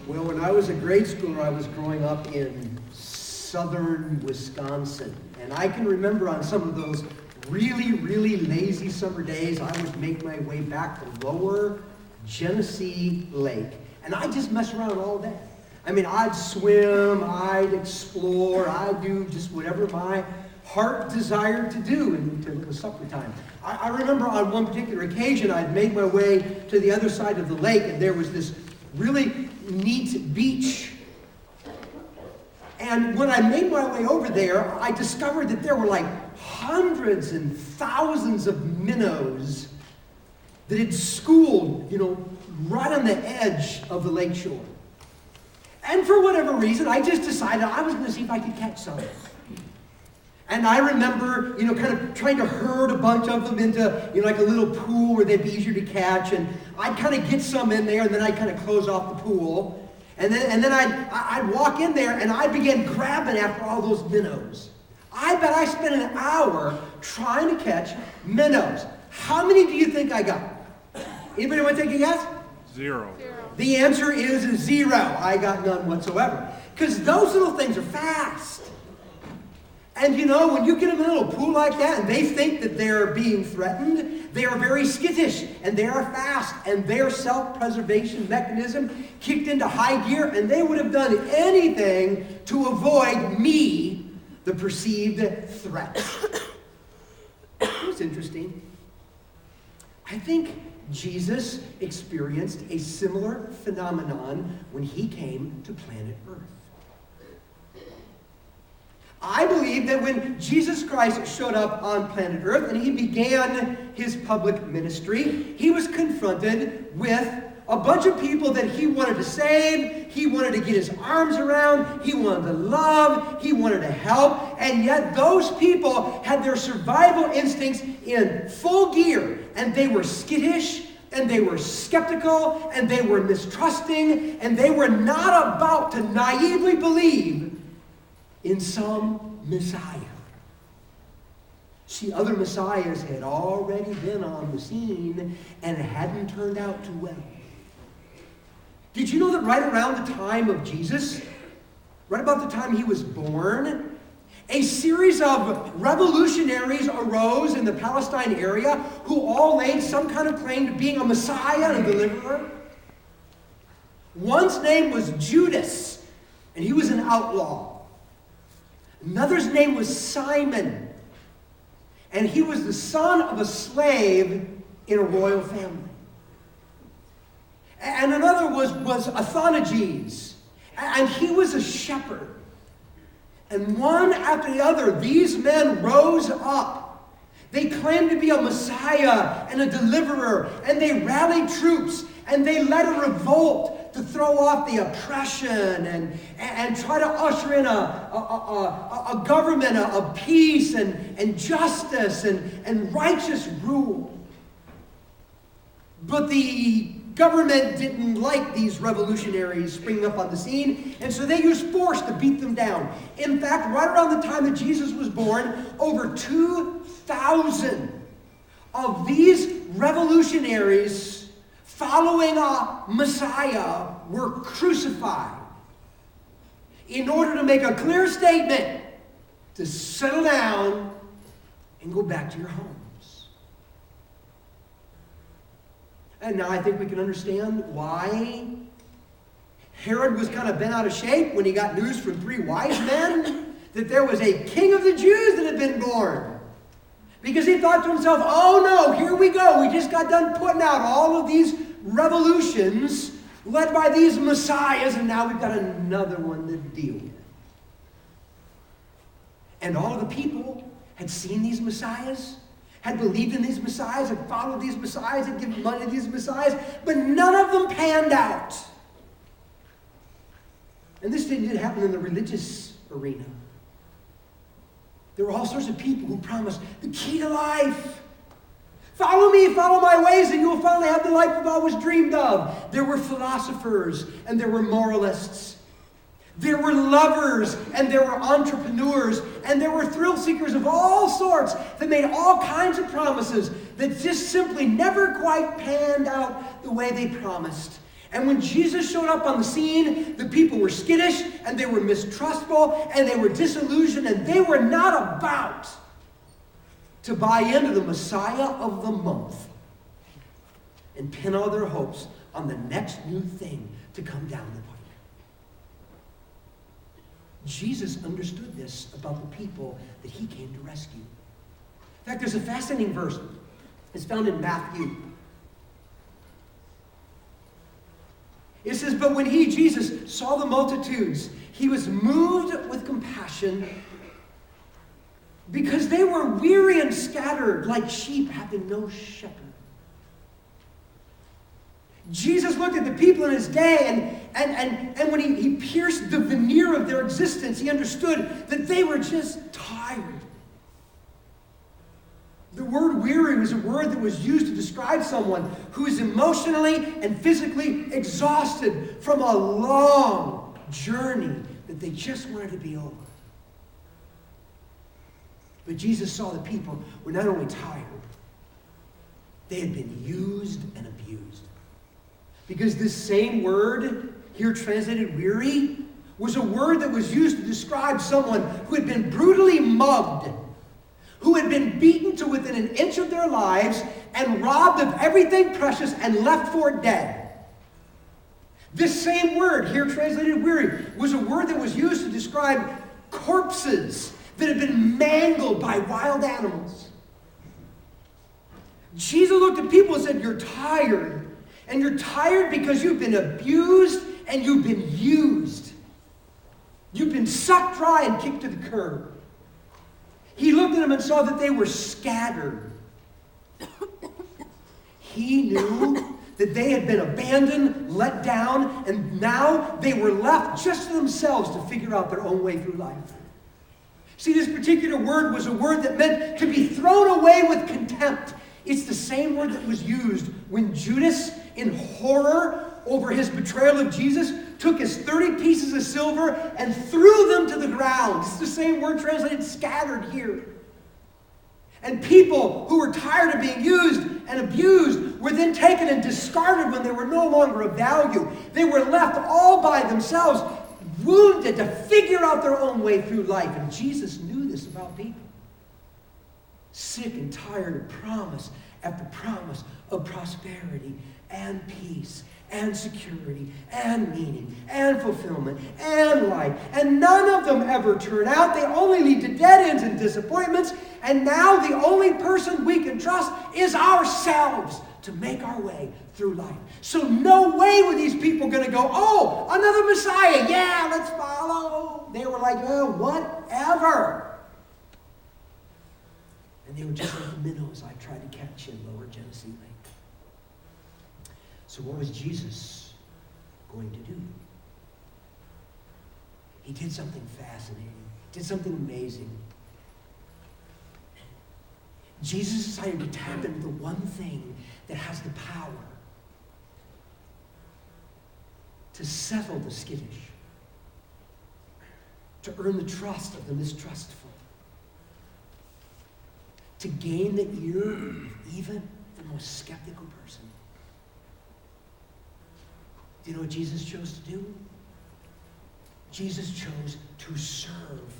Well, when I was a grade schooler, I was growing up in southern Wisconsin. And I can remember on some of those really, really lazy summer days, I would make my way back to lower Genesee Lake. And I'd just mess around all day. I mean, I'd swim, I'd explore, I'd do just whatever my heart desired to do until it was supper time. I remember on one particular occasion, I'd made my way to the other side of the lake, and there was this really neat beach. And when I made my way over there, I discovered that there were like hundreds and thousands of minnows that had schooled, right on the edge of the lake shore. And for whatever reason, I just decided I was going to see if I could catch some. And I remember, kind of trying to herd a bunch of them into, like a little pool where they'd be easier to catch. And I'd kind of get some in there, and then I'd kind of close off the pool. And then I'd walk in there, and I'd begin grabbing after all those minnows. I bet I spent an hour trying to catch minnows. How many do you think I got? Anybody want to take a guess? 0. The answer is 0. I got none whatsoever. Because those little things are fast. And when you get them in a little pool like that and they think that they're being threatened, they are very skittish and they are fast, and their self-preservation mechanism kicked into high gear, and they would have done anything to avoid me, the perceived threat. It's interesting. I think Jesus experienced a similar phenomenon when he came to planet Earth. I believe that when Jesus Christ showed up on planet Earth and he began his public ministry, he was confronted with a bunch of people that he wanted to save, he wanted to get his arms around, he wanted to love, he wanted to help, and yet those people had their survival instincts in full gear, and they were skittish, and they were skeptical, and they were mistrusting, and they were not about to naively believe in some Messiah. See, other messiahs had already been on the scene, and it hadn't turned out too well. Did you know that right around the time of Jesus, right about the time he was born, a series of revolutionaries arose in the Palestine area who all laid some kind of claim to being a messiah and a deliverer? One's name was Judas, and he was an outlaw. Another's name was Simon, and he was the son of a slave in a royal family. And another was Athanages, and he was a shepherd. And one after the other, these men rose up. They claimed to be a Messiah and a deliverer, and they rallied troops, and they led a revolt to throw off the oppression and try to usher in a government of peace and justice and righteous rule. But the government didn't like these revolutionaries springing up on the scene, and so they used force to beat them down. In fact, right around the time that Jesus was born, over 2,000 of these revolutionaries following a Messiah were crucified in order to make a clear statement to settle down and go back to your homes. And now I think we can understand why Herod was kind of bent out of shape when he got news from 3 wise men that there was a king of the Jews that had been born. Because he thought to himself, oh no, here we go. We just got done putting out all of these revolutions led by these messiahs, and now we've got another one to deal with. And all of the people had seen these messiahs, had believed in these messiahs, had followed these messiahs, had given money to these messiahs, but none of them panned out. And this didn't happen in the religious arena. There were all sorts of people who promised the key to life. Follow me, follow my ways, and you will finally have the life you've always dreamed of. There were philosophers, and there were moralists. There were lovers, and there were entrepreneurs, and there were thrill seekers of all sorts that made all kinds of promises that just simply never quite panned out the way they promised. And when Jesus showed up on the scene, the people were skittish, and they were mistrustful, and they were disillusioned, and they were not about to buy into the Messiah of the month and pin all their hopes on the next new thing to come down the pike. Jesus understood this about the people that he came to rescue. In fact, there's a fascinating verse. It's found in Matthew. It says, "But when he, Jesus, saw the multitudes, he was moved with compassion because they were weary and scattered like sheep having no shepherd." Jesus looked at the people in his day, and when he pierced the veneer of their existence, he understood that they were just tired. The word weary was a word that was used to describe someone who is emotionally and physically exhausted from a long journey that they just wanted to be over. But Jesus saw the people were not only tired, they had been used and abused. Because this same word, here translated weary, was a word that was used to describe someone who had been brutally mugged, who had been beaten to within an inch of their lives and robbed of everything precious and left for dead. This same word, here translated weary, was a word that was used to describe corpses that had been mangled by wild animals. Jesus looked at people and said, "You're tired. And you're tired because you've been abused and you've been used. You've been sucked dry and kicked to the curb." He looked at them and saw that they were scattered. He knew that they had been abandoned, let down, and now they were left just to themselves to figure out their own way through life. See, this particular word was a word that meant to be thrown away with contempt. It's the same word that was used when Judas, in horror over his betrayal of Jesus, took his 30 pieces of silver and threw them to the ground. It's the same word translated scattered here. And people who were tired of being used and abused were then taken and discarded when they were no longer of value. They were left all by themselves, wounded to figure out their own way through life. And Jesus knew this about people. Sick and tired of promise after promise of prosperity and peace and security and meaning and fulfillment and life. And none of them ever turn out. They only lead to dead ends and disappointments. And now the only person we can trust is ourselves to make our way through life. So no way were these people going to go, "Oh, another Messiah. Yeah, let's follow." They were like, "Oh, whatever." And they were just like the minnows I tried to catch in Lower Genesee Lake. So what was Jesus going to do? He did something fascinating. Did something amazing. Jesus decided to tap into the one thing that has the power to settle the skittish, to earn the trust of the mistrustful, to gain the ear of even the most skeptical person. Do you know what Jesus chose to do? Jesus chose to serve